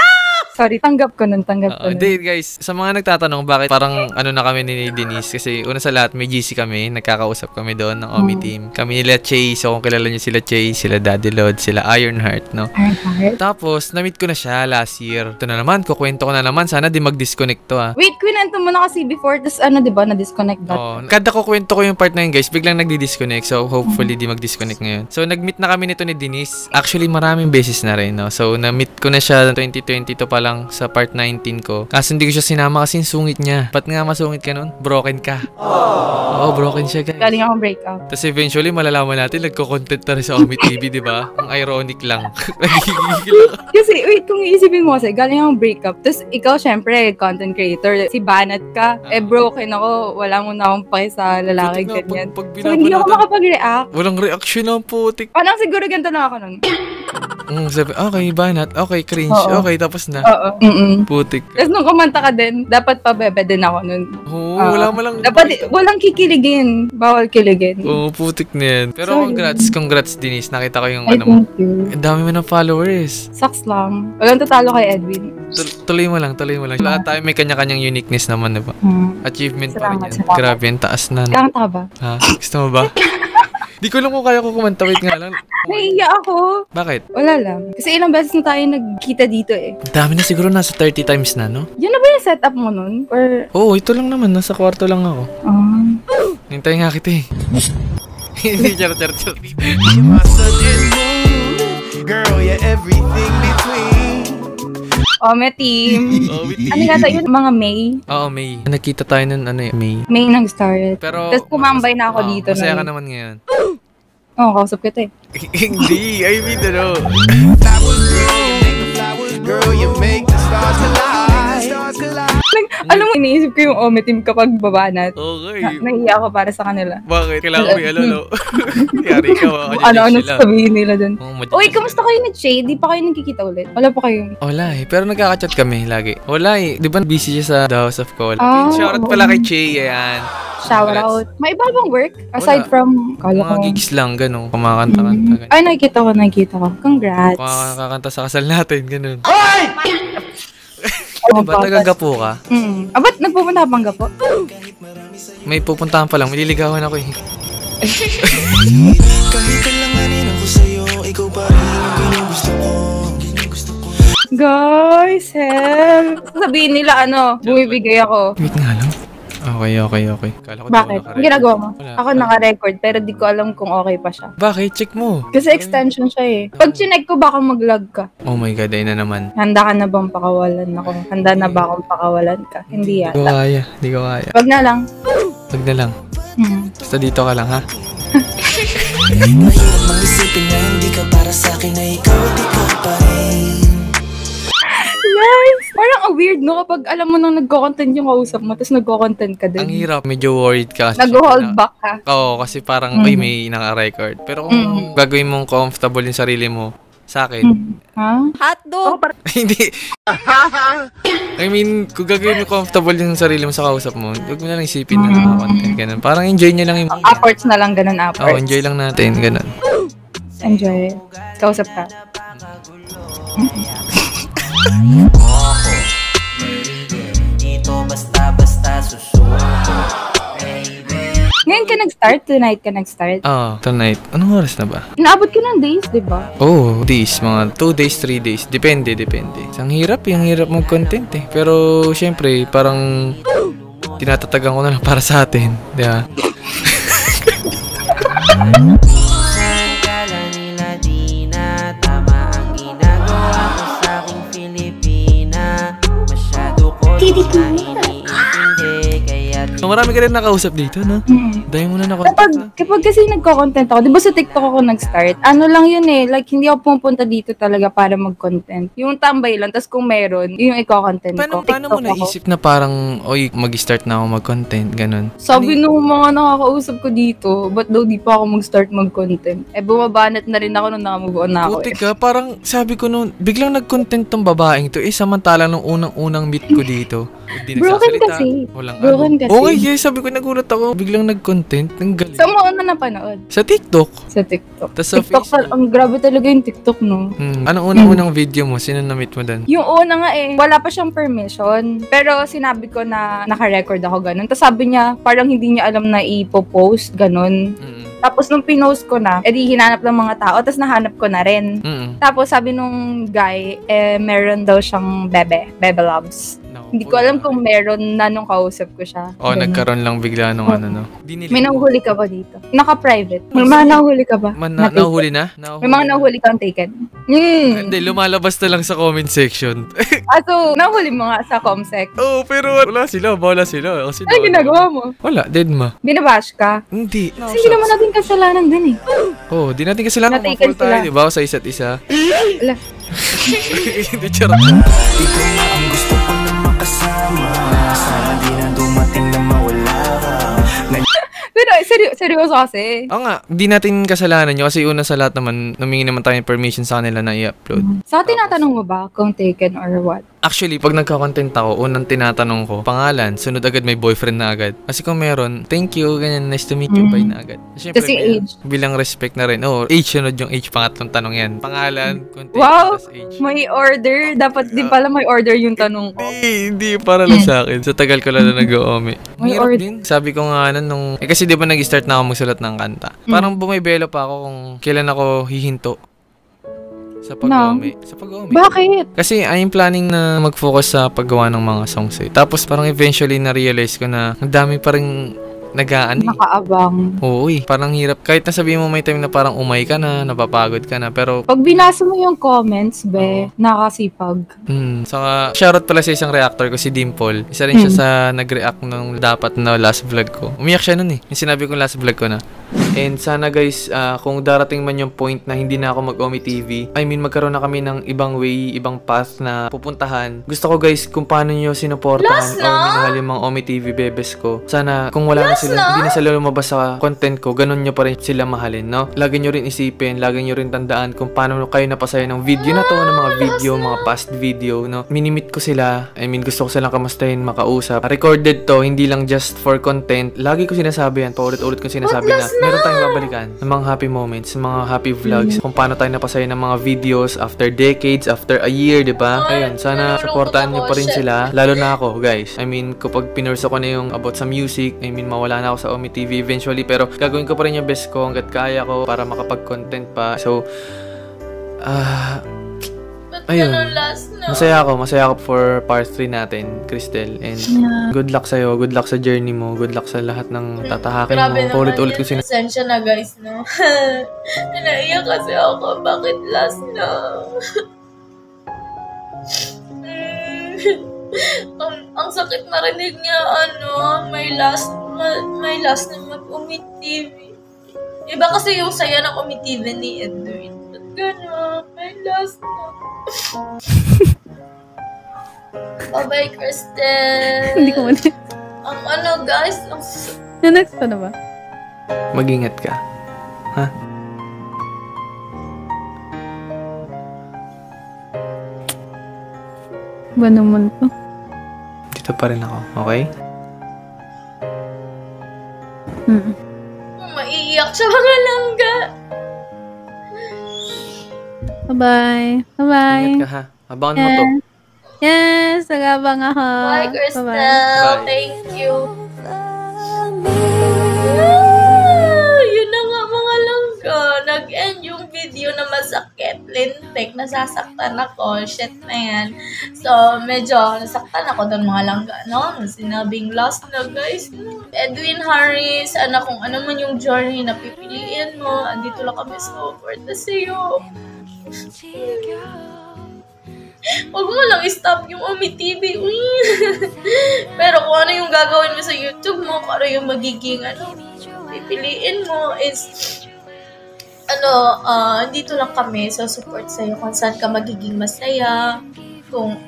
Sorry, tanggap ko nun. Hindi, guys, sa mga nagtatanong bakit parang na kami ni Denise, kasi una sa lahat may GC kami, nagkakausap kami doon ng Omi team. Kami nila Chase, so kung kilala niyo sila Chase, sila Daddy Lord, sila Ironheart, no? Ironheart? Tapos, na-meet ko na siya last year. Ito na naman, kukwento ko na naman, sana di mag-disconnect to Wait, kwento mo na kasi before, tas diba, na-disconnect that? Kada kukwento ko yung part na yun, guys, biglang nagdi-disconnect, so hopefully di mag-disconnect ngayon. So, nag-meet na kami nito ni Denise, actually maraming beses na rin, no? So, na-meet ko na siya 2022 pa lang sa part 19 ko. Kaso hindi ko siya sinama kasi yung sungit niya. Ba't nga masungit ka nun? Broken ka. Oo, broken siya, guys. Galing akong breakout. Tapos eventually, malalaman natin, nagko-content na rin sa Omi TV, di ba? Ang ironic lang. Kasi, wait, kung iisipin mo kasi, galing akong breakup. Tapos, ikaw, syempre, content creator. Si Banat ka. Broken ako. Wala mo na akong pake sa lalaki, ganyan. So, hindi ako makapag-react. Walang reaction ang putik. Parang siguro ganito na ako nun. Sabi, okay, Banat. Okay, cringe. Okay, tapos na. Oo. Putik. Tapos nung kumanta ka din, dapat pabebe din ako nun. Oo, wala mo lang. Dapat, walang kikiligin. Bawal kiligin. Oo, putik na yan. Pero congrats, Denise. Nakita ko yung thank you. Ang dami mo ng followers. Sucks lang. Walang tatalo kay Edwin. Tuloy mo lang. Lahat tayo may kanya-kanyang uniqueness naman, diba? Achievement pa rin yan. Grabe, ang taas na. Kanta ba? Ha? Gusto mo ba? Di ko alam kung kaya ko kumanta. Wait nga lang. Naiiyak ako. Bakit? Wala lang. Kasi ilang beses na tayo nagkita dito eh. Dami na siguro, nasa 30 times na, no? Yan na ba yung setup mo nun? Or... Oo, ito lang naman. Nasa kwarto lang ako. Hintay nga kita eh. Hindi, charot. You're my sudden mood. Girl, you're everything between. Omi team. Ano nga tayo? Mga May? Oo, May. Nakita tayo nun, May. May nag-start. Pero, tapos kumambay na ako dito. Masaya ka naman ngayon. Oo, kausap kita eh. Hindi, I mean, Girl, you make the stars collide. Alam mo, iniisip ko yung Omi team kapag babanat. Okay. Nahiya ako para sa kanila. Bakit? Kailangan ko i-alolo. Yari ka. Ano sabihin nila dun. Uy, kamusta kayo ni Che? Di pa kayo nagkikita ulit? Wala pa kayo? Wala eh. Pero nagkaka-chat kami lagi. Wala eh. Di ba busy siya sa The House of Call? Shoutout pala kay Che. Ayan. Shout out. May iba bang work? Aside from... Mga gigs lang, gano'n. Kumakanta-kanta. Ay, nakikita ko. Congrats. Kumakanta sa kasal natin, gano'n. Ay! Diba, taga-Gapo ka? Ba't nagpupunta pang Gapo? May pupuntahan pa lang, maliligawan ako eh. Kahit kalanganin ako sa'yo, ikaw pa rin ang ginugusto ko. Guys, help! Sabihin nila bumibigay ako. Wait nga lang. Okay. Kala ko bakit? Ang ginagawa mo? Ako naka-record, pero di ko alam kung okay pa siya. Bakit? Check mo. Kasi extension siya eh. Pag chinek ko, baka mag-lag ka. Oh my God, ay na naman. Handa ka na bang pakawalan ako? Handa na ba akong pakawalan ka? Hindi yata. Di ko kaya. Wag na lang. Wag na lang. Basta dito ka lang, ha? Mahirap mag-isipin na hindi ka para sa'kin na ikaw at ikaw pa rin. Nice! Parang weird, no? Kapag alam mo nang nagko-content yung kausap mo, tapos nagko-content ka din. Ang hirap. Medyo worried ka. Nag-hold back ka. Oo, kasi parang may naka-record. Pero kung gagawin mong comfortable yung sarili mo, sa akin. Hotdog! Hindi. I mean, kung gagawin mo comfortable yung sarili mo sa kausap mo, huwag mo na lang isipin na naka-content. Ganun. Parang enjoy nyo lang yung... Upwards na lang, ganun upwards. Oo, enjoy lang natin. Ganun. Enjoy. Kausap ka. susuko, baby. Ngayon ka nag-start? Tonight ka nag-start? Tonight. Anong oras na ba? Inaabot ka ng days, di ba? Oh, days. Mga 2 days, 3 days. Depende. Ang hirap mag-content eh. Pero, syempre, parang tinatatagan ko na lang para sa atin. Di ba? Kala nila di na tama ang ginagawa ko sa aking Pilipina. Masyado ko na iniintindi, kaya Marami ka rin nakausap dito, no? Dahil mo na nakontent. Kapag kasi nagko-content ako, di ba sa TikTok ako nag-start? Ano lang yun eh, like hindi ako pumunta dito talaga para mag-content. Yung tambay lang, tas kung meron, yung i-content ko. Paano mo naisip na parang, oy, mag-start na ako mag-content, ganun? Sabi nung mga nakakausap ko dito, ba't daw di pa ako mag-start mag-content? Bumabanat na rin ako nung nakamove on na ako. Puti ka, parang sabi ko nung, biglang nag-content tong babaeng to, samantalang nung unang meet ko dito. Broken kasi. Broken kasi. Okay, sabi ko, nagulat ako, biglang nag-content, ang galing. Saan mo na napanood? Sa TikTok. Sa TikTok. Tas sa TikTok, ang grabe talaga yung TikTok, no? Anong unang video mo? Sino na-meet mo doon? Yung una nga wala pa siyang permission. Pero sinabi ko na naka-record ako ganun. Tapos sabi niya, parang hindi niya alam na ipo-post, ganun. Tapos nung pinost ko na, edi hinanap ng mga tao, tapos nahanap ko na rin. Tapos sabi nung guy, meron daw siyang bebe loves. Hindi ko alam kung meron na nung kausap ko siya. Nagkaroon lang bigla nung no? May nahuhuli ka ba dito? Naka-private. May mga nahuhuli ka ba? Nahuhuli na? May mga nahuhuli kang taken. Hindi, lumalabas na lang sa comment section. So, nahuhuli mo nga sa comsec. Pero wala sila. Kasi ano ginagawa mo? Wala, dead ma. Binabash ka? Hindi. Kasi hindi naman natin kasalanan din eh. Di natin kasalanan kung ma-fall tayo, di ba? Sa isa't isa. Wala. Hindi, charot. Ikaw na ang gusto ko na makasama. Sana di na dumating na mawala ka. Pero seryoso kasi. Oo nga, hindi natin kasalanan nyo kasi una sa lahat naman, namingi naman tayo ng permission sa kanila na i-upload. Sa tinatanong mo ba kung taken or what? Actually, pag nagka-content ako, unang tinatanong ko, pangalan, sunod agad may boyfriend na agad. Kasi kung meron, thank you, ganyan, nice to meet you, bye na agad. Siyempre, kasi age. Bilang respect na rin. Age, sunod yung age, pangatlong tanong yan. Pangalan, content, age. May order. Dapat din pala may order yung tanong ko. Hindi, para lang sa akin. Sa tagal ko lang na nag-o-ome. May order din. Sabi ko nga nung, kasi di ba nag-start na ako magsulat ng kanta. Parang bumibelo pa ako kung kailan ako hihinto. Sa pag-ome. Bakit? Kasi I'm planning na mag-focus sa paggawa ng mga songs Tapos parang eventually na-realize ko na ang dami pa rin nakaabang. Oo parang hirap. Kahit nasabihin mo may time na parang umay ka na, napapagod ka na, pero pag binasa mo yung comments, nakasipag. Saka, shoutout pala sa isang reactor ko, si Dimple. Isa rin siya sa nag-react nung dapat na last vlog ko. Umiyak siya nun Yung sinabi kong last vlog ko na. And sana guys, kung darating man yung point na hindi na ako mag-Omi TV, magkaroon na kami ng ibang way, ibang path na pupuntahan. Gusto ko guys, kung paano nyo sinuportahan o minahal yung mga Omi TV bebes ko. Sana, kung wala na sila, hindi na sila lumabas sa content ko, ganun nyo pa rin sila mahalin, no? Lagi nyo rin isipin, lagi nyo rin tandaan kung paano kayo napasaya ng video na to, ng mga video, mga past video, no? Minimit ko sila, gusto ko silang kamustahin, makausap. Recorded to, hindi lang just for content. Lagi ko sinasabi yan, paulit-ulit ko sinasabi na meron tayong babalikan ng mga happy moments, ng mga happy vlogs, kung paano tayo napasaya ng mga videos after decades, after a year, diba? Ayun, sana supportahan nyo pa rin sila, lalo na ako, guys. Kapag pinurso ko na yung about sa music, mawala na ako sa Omi TV eventually, pero gagawin ko pa rin yung best ko hanggat kaya ko para makapag-content pa. So, ayun. Masaya ako for part 3 natin, Cristel. And good luck sa'yo, good luck sa journey mo, good luck sa lahat ng tatahakin mo. Paulit-ulit ko sinasabi. Pasensya na guys, no? Naiyak kasi ako. Bakit last na? Ang sakit marinig niya, may last na mag-Omi TV. Iba kasi yung saya ng Omi TV ni Edwin. Ba't gano'n? May last na. Bye-bye, Cristel. Hindi ko muna. Guys, Next pa na ba? Mag-ingat ka. Ha? Ba naman to? Dito pa rin ako, okay? Maiiyak siya mga langga. Bye-bye. Bye-bye. Ingat ka ha. Abangan mo to. Yes, nagabang ako. Bye, Crystal. Bye. Thank you. Yun na nga mga langga. Nag-end yung video na masakit. Lintik, nasasaktan ako. Shit na yan. So, medyo nasaktan ako doon mga langga. No? Sinabing last na guys. Edwin Harris, sana kung ano man yung journey na pipiliin mo, andito lang kami support na sa'yo. Huwag mo lang i-stop yung Omi TV. Pero kung ano yung gagawin mo sa YouTube mo, kung ano yung magiging pipiliin mo is dito lang kami so support sa'yo kung saan ka magiging masaya, kung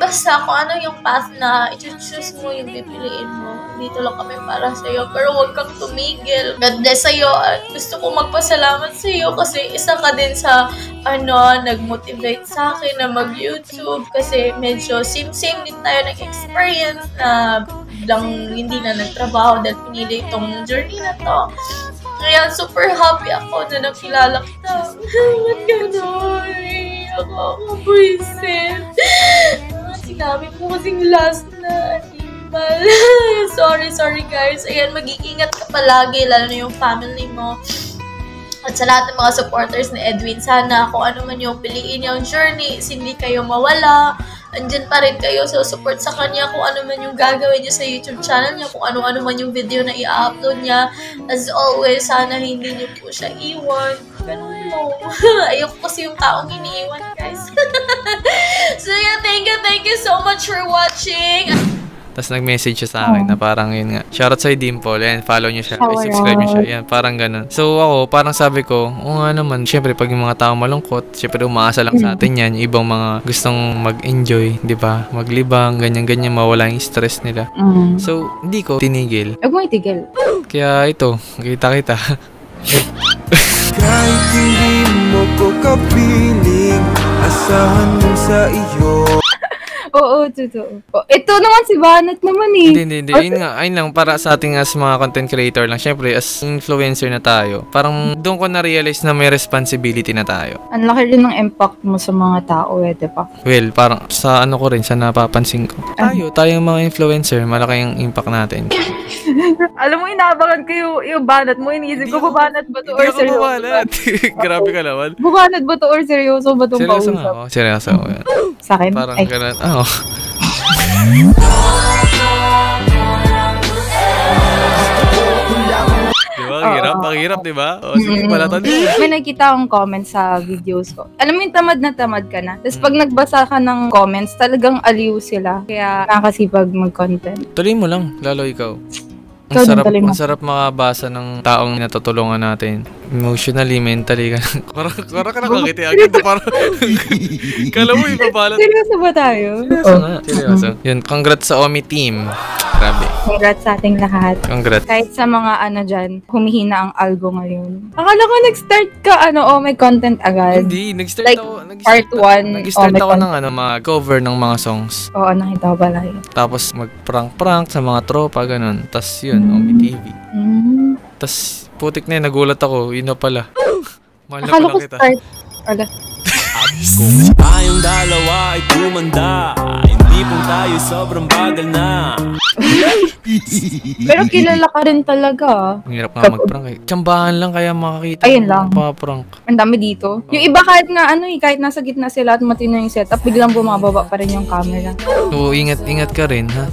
basta kung ano yung path na i-choose mo, yung pipiliin mo, dito lang kami para sa'yo. Pero huwag kang tumigil. God bless sa'yo. Gusto ko magpasalamat sa'yo kasi isa ka din sa nag-motivate sa akin na mag-YouTube kasi medyo same din tayo ng experience na lang hindi na nagtrabaho dahil pinili itong journey na to. Kaya super happy ako na nakilala kita. Ba't gano'n? Ako buisit. Sinabi mo kasing last na animal. Sorry guys. Ayan, mag-iingat ka palagi, lalo na yung family mo. At sa lahat ng mga supporters ni Edwin, sana kung ano man yung piliin yung journey, hindi kayo mawala. Andyan pa rin kayo, so support sa kanya kung ano man yung gagawin niya sa YouTube channel niya, kung ano-ano man yung video na i-upload niya. As always, sana hindi niyo po siya iwan. Ganun mo. Ayoko kasi yung taong iniiwan, guys. So yeah, thank you so much for watching. Tapos nag-message siya sa akin na parang yun nga. Shoutout sa'yo, Dimple. Yan, follow niyo siya. Subscribe niyo siya. Yan, parang ganun. So ako, parang sabi ko, nga naman, syempre pag yung mga tao malungkot, syempre umaasa lang sa atin yan. Yung ibang mga gustong mag-enjoy, di ba? Maglibang, ganyan-ganyan, mawala yung stress nila. So, hindi ko tinigil. Huwag mo itigil. Kaya ito, kita-kita. Kahit hindi mo ko kapiling, asahan mo sa iyo. Oo, totoo. Ito naman si Banat naman eh. Hindi. Ayun lang, para sa ating as mga content creator lang. Siyempre, as influencer na tayo, parang doon ko na-realize na may responsibility na tayo. Ang laki rin ng impact mo sa mga tao diba? Well, parang sa ano ko rin, sa napapansin ko. Tayong mga influencer, malaki yung impact natin. Alam mo, inaabangan ko yung Banat mo. Iniisip ko, babanat ba to or seryoso? Hindi ako babanat. Grabe ka naman. Babanat ba to or seryoso ba itong seryoso kausap? Seryoso ako. Sa akin? Parang ganun. Diba? Hirap, diba? Sige pala to. May nakita akong comment sa videos ko. Alam mo yung tamad na tamad ka na. Tapos pag nagbasa ka ng comments, talagang aliw sila. Kaya nakakasipag mag-content. Tuloy mo lang, lalo ikaw. Ang sarap makabasa ng taong natutulungan natin. Emotionally, mentally. Parang ka nakakiti agad. Kala mo ipabalat. Seryoso ba tayo? Seryoso. Yun, congrats sa Omi team. Grabe. Congrats sa ating lahat. Congrats. Kahit sa mga dyan, humihina ang algo ngayon. Akala ko nag-start ka, may content agad. Hindi, nag-start like, ako. Part 1. Nag-start ako ng mag-cover ng mga songs. Oo, nakita ko pala yun. Tapos mag-prank-prank sa mga tropa, ganun. Tapos yun, Omi TV. Tapos putik na yun, nagulat ako. Yun na pala. Mahal na pala kita. Ala. Kung tayong dalawa ay tumanda, hindi po tayo sobrang bagal na. Pero kilala ka rin talaga. Ang hirap nga mag-prank eh. Tsambahan lang kaya makakita. Ayun lang. Prank. Ang dami dito. Yung iba kahit nga kahit nasa gitna sila at matino yung setup, biglang bumababa pa rin yung camera. Oo, ingat ka rin, ha?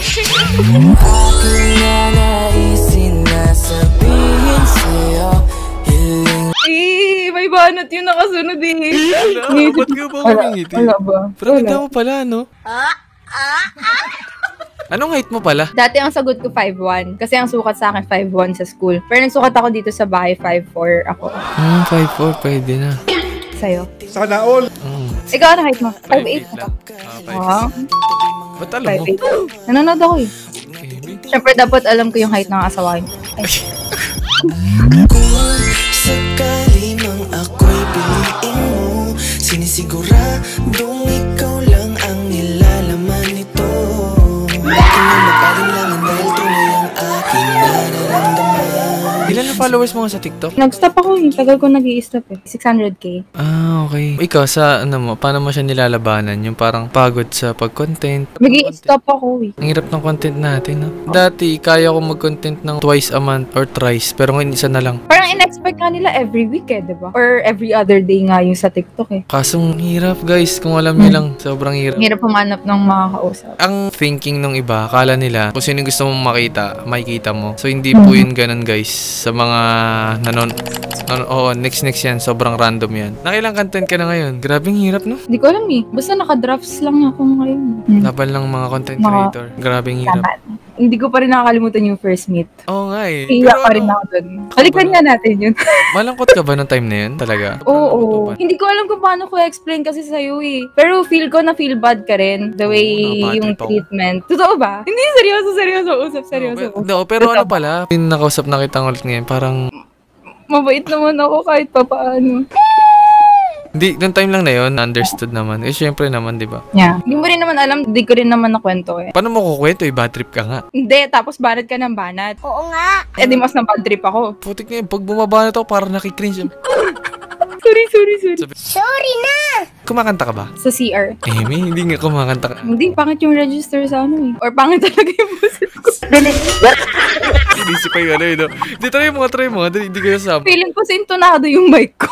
Aking nanaisin na sabihin sa'yo, may banat yung nakasunod eh. Ba't ka ba humingiti? Wala ba? Pero ganda mo pala, no? Anong height mo pala? Dati ang sagot ko 5'1". Kasi ang sukat sa akin 5'1" sa school. Pero nagsukat ako dito sa bahay, 5'4" ako. 5'4", pwede na. Sa'yo? Sana all. Ikaw, ano height mo? 5'8". Wow. Ba't alam mo? 5'8". Nanonood ako eh. Siyempre, dapat alam ko yung height ng asawa niyo. sakali mang ako'y piliin mo, sinisiguradong ikaw lang ang nilalaman nito. Bakit na magpalinlangan dahil tunay ang aking nararamdaman. Ilan na followers mo nga sa TikTok? Nag-stop ako eh. Tagal ko nag-i-stop eh. 600k. Ah, okay. Ikaw, sa ano mo, paano mo siya nilalabanan? Yung parang pagod sa pag-content? Nag-i-stop ako eh. Ang hirap ng content natin, no? Dati, kaya ko mag-content ng twice a month or thrice, pero ngayon isa na lang. Parang in-expect nga nila every week eh, diba? Or every other day nga yung sa TikTok eh. Kasong hirap, guys. Kung alam niyo lang, sobrang hirap. Hirap humanap ng makakausap. Ang thinking ng iba, akala nila, kung sino gusto mong makikita mo. So, hindi po yun ganun, guys. Sa mga next yan. Sobrang random yan. Nakailang content ka na ngayon? Grabing hirap, no? Hindi ko alam eh. Basta naka-drafts lang ako ngayon. Laban lang mga content creator. Grabing hirap. Hindi ko pa rin nakakalimutan yung first meet. Oo nga eh. Iya pa rin ako dun. Balikan nga natin yun. Malangkot ka ba ng time na yun? Talaga? Oo. Hindi ko alam kung paano ko explain kasi sa'yo eh. Pero feel ko na feel bad ka rin. The way yung treatment. Totoo ba? Hindi, seryoso. Usap, seryoso. No, pero ano pala? Nakausap na kita ulit ngayon. Parang mabait naman ako kahit pa paano. Hindi, noong time lang na yun, understood naman. Eh, syempre naman, di ba? Yeah. Hindi mo rin naman alam, di ko rin naman nakwento eh. Paano mo kukwento? Bad trip ka nga. Hindi, tapos banat ka ng banat. Oo nga. Eh, di mas na bad trip ako. Putik na yun, pag bumabanat ako, parang nakikringe. Sorry na! Kumakanta ka ba? Sa CR. May hindi nga kumakanta ka. Hindi, pangit yung register sa ano eh. Or pangit talaga yung boses ko. Inisip pa yung ano yun, no? Hindi, try mo. Hindi kayo sama. Feeling ko sintonado yung mic ko.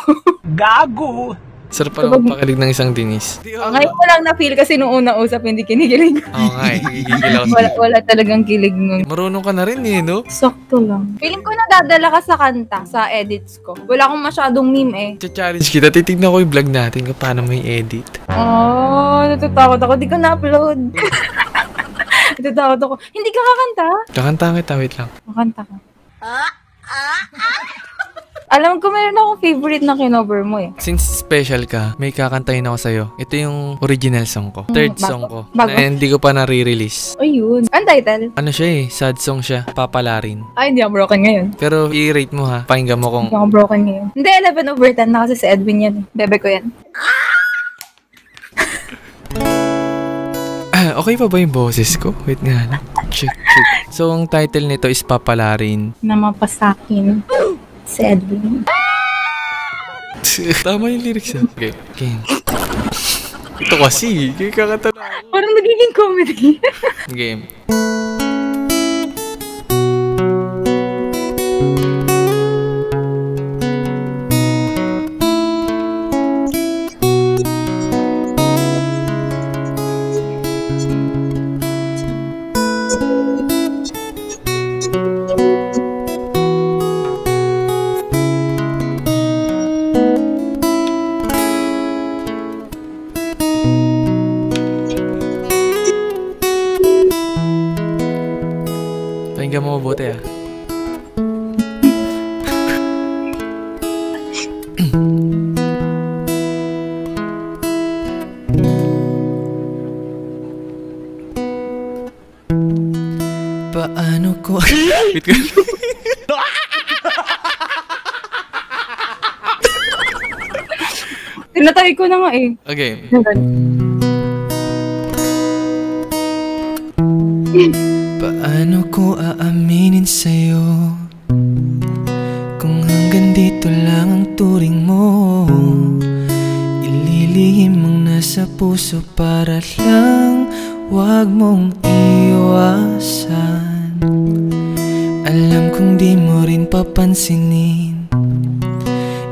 Gago! Sarap pa naman pakilig ng isang Denise. Ngayon ko lang na-feel kasi nung unang usap, hindi kinikilig. Oo nga eh, gigigil ako. Wala talagang kilig nun. Marunong ka na rin eh, no? Sakto lang. Feeling ko nadadala ka sa kanta, sa edits ko. Wala akong masyadong meme eh. Challenge kita, titignan ko yung vlog natin kung paano may edit. Natatakot ako. Di ko na-upload. Natatakot ako. Hindi ka kakanta? Kakanta kita, wait lang. Kakanta ka. Alam ko meron akong favorite na kinover mo eh. Since special ka, may kakantahin ako sa'yo. Ito yung original song ko. Third song ko. Bago? Na hindi ko pa na-re-release. Ayun. Ang title? Ano siya eh, sad song siya. Papalarin. Ay, hindi ako broken ngayon. Pero i-rate mo ha. Pakinggan mo kung... Hindi ako broken ngayon. Hindi, 11/10 na kasi si Edwin yan. Bebe ko yan. Okay pa ba yung boses ko? Wait nga lang. Check. So, ang title nito is Papalarin. Na mapasakin. Si Edwin. Tama yung lyrics yan. Okay. Ito kasi. Kaya kakanta na ako. Parang nagiging comedy. Game. Pakinggan mo mabuti ah. Paano ko... Wait ka. Tinatay ko na nga eh. Okay. Paano ko aaminin sa'yo kung hanggang dito lang ang turing mo? Ililihim ang nasa puso para lang wag mong iwasan. Alam kong di mo rin papansinin,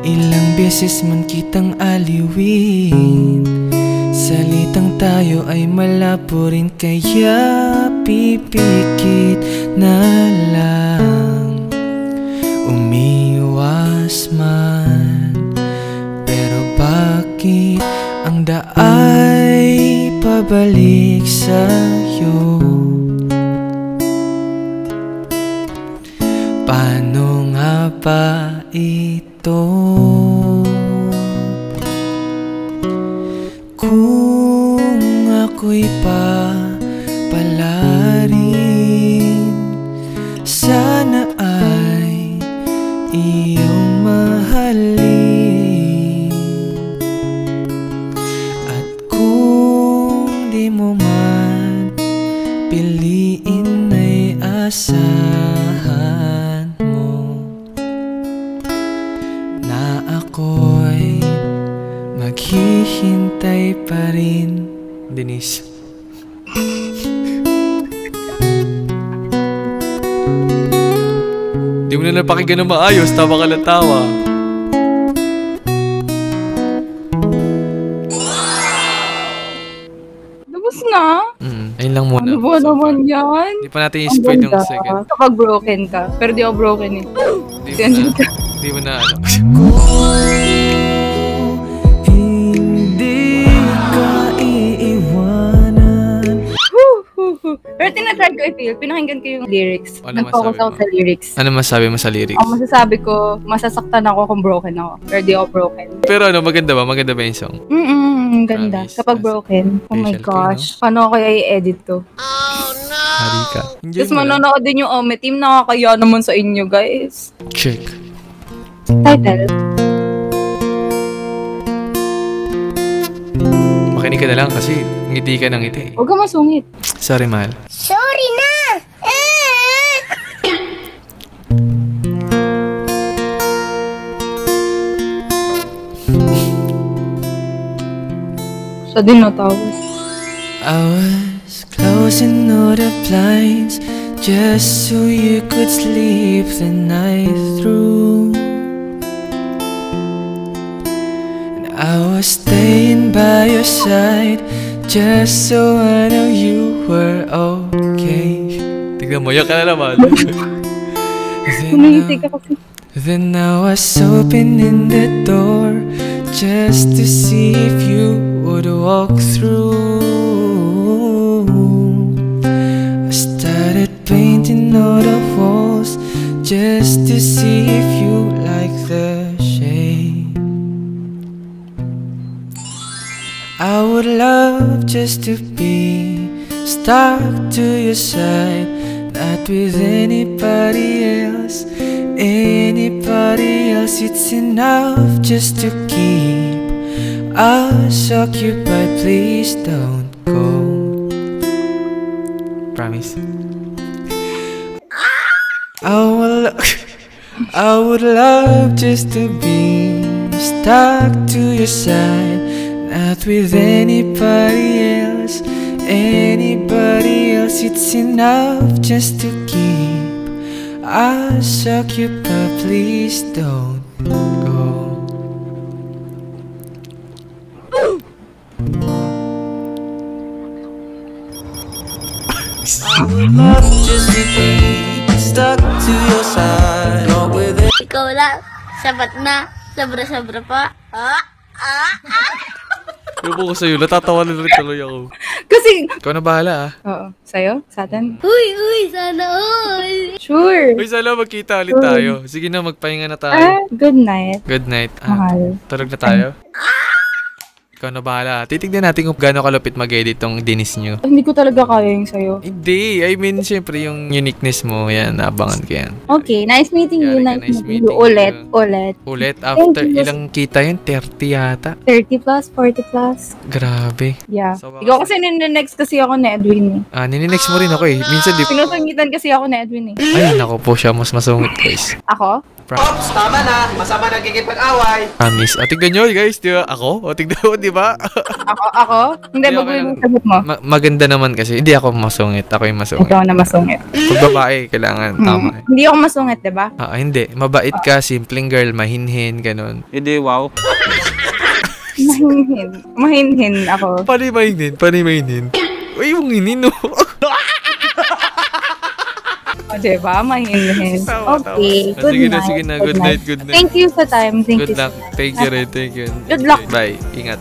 ilang beses man kitang aliwin. Salitang tayo ay malabo rin, kaya pipikit na lang umiwas man. Pero bakit ang daay pabalik sa'yo? Paano nga ba ito? Kung ako'y papalarin, sana ay iyong mahalin. At kung di mo man piliin ay asahan mo Denise. Di mo na napakinggan ng maayos, tawa ka lang tawa. Tapos na? Ayun lang muna. Ano ba naman yan? Hindi pa natin i-spread yung second. Kapag broken ka. Pero di ako broken eh. Hindi mo na ano. Hindi ka iiwanan. Pero tinatry ko i-feel. Pinakinggan ko yung lyrics. Ano Nag-focus ako sa lyrics. Ano masabi mo sa lyrics? Ang masasabi ko, masasaktan ako kung broken ako. Pero di ako broken. Pero ano, maganda ba? Maganda ba yung song? Ang ganda. Promise. Kapag broken. Oh my Special gosh. Paano ko kaya i-edit to? Hari ka. Tapos manonood din yung Ome Team. Nakakaya naman sa inyo, guys. Check. Title. Makinig ka na lang kasi ngiti ka ng ngiti. Huwag ka masungit. Sorry, mahal. Sorry na! Siya din natawag. I was closing all the blinds just so you could sleep the night through. And I was staying by your side just so I know you were okay. Tignan mo, yak ka na naman. Humihiti ka kasi. Then I was opening the door just to see if you would walk through. I started painting all the walls just to see if you like the shade. I would love just to be stuck to your side, not with anybody else. Anybody else, it's enough just to keep us occupied. Please don't go. Promise. I would love just to be stuck to your side, not with anybody else. Anybody else, it's enough just to keep us occupied. Please don't go. I would love just to be stuck to your side, not with it. Ikaw lang, sabat na, sobra-sobra pa. Yung ko sa'yo, natatawa na rin tuloy ako. Kasi... Ikaw na bahala ah. Oo. Sa'yo? Sa atin? Uy, sana all. Sure. Uy, sana magkita ulit tayo. Sige na, magpahinga na tayo. Good night. Good night. Mahal. Tulog na tayo. Ikaw na bahala. Titignan natin kung gaano kalupit mag-edit tong Denise nyo. Hindi ko talaga kaya yung sa'yo. Hindi. I mean, syempre, yung uniqueness mo, yan, naabangan ko yan. Okay, nice meeting you. Nice meeting you. Ulit. Ulit, after ilang kita yun? 30 yata? 30 plus, 40 plus. Grabe. Yeah. Ikaw kasi nininext kasi ako ni Edwin eh. Nininext mo rin ako eh. Minsan di... Sinusungitan kasi ako ni Edwin eh. Ay, naku po siya. Mas masungit guys. Ako? Ops, tama na. Masama nang kikipag-away. Promise. Tignan nyo guys, di ba? Ako? Tignan mo, di ba? Ako? Hindi, bago yung sagot mo. Maganda naman kasi. Hindi ako masungit. Ako yung masungit. Ikaw na masungit. Pag babae, kailangan tama. Hindi ako masungit, di ba? Hindi. Mabait ka, simpleng girl, mahinhin, ganun. Hindi, wow. Mahinhin. Mahinhin ako. Paano mahinhin? Uy, yung hinin, no? Diba? Mahinhin. Okay. Good night. Sige na. Good night. Thank you sa time. Good luck. Thank you rin. Good luck. Bye. Ingat.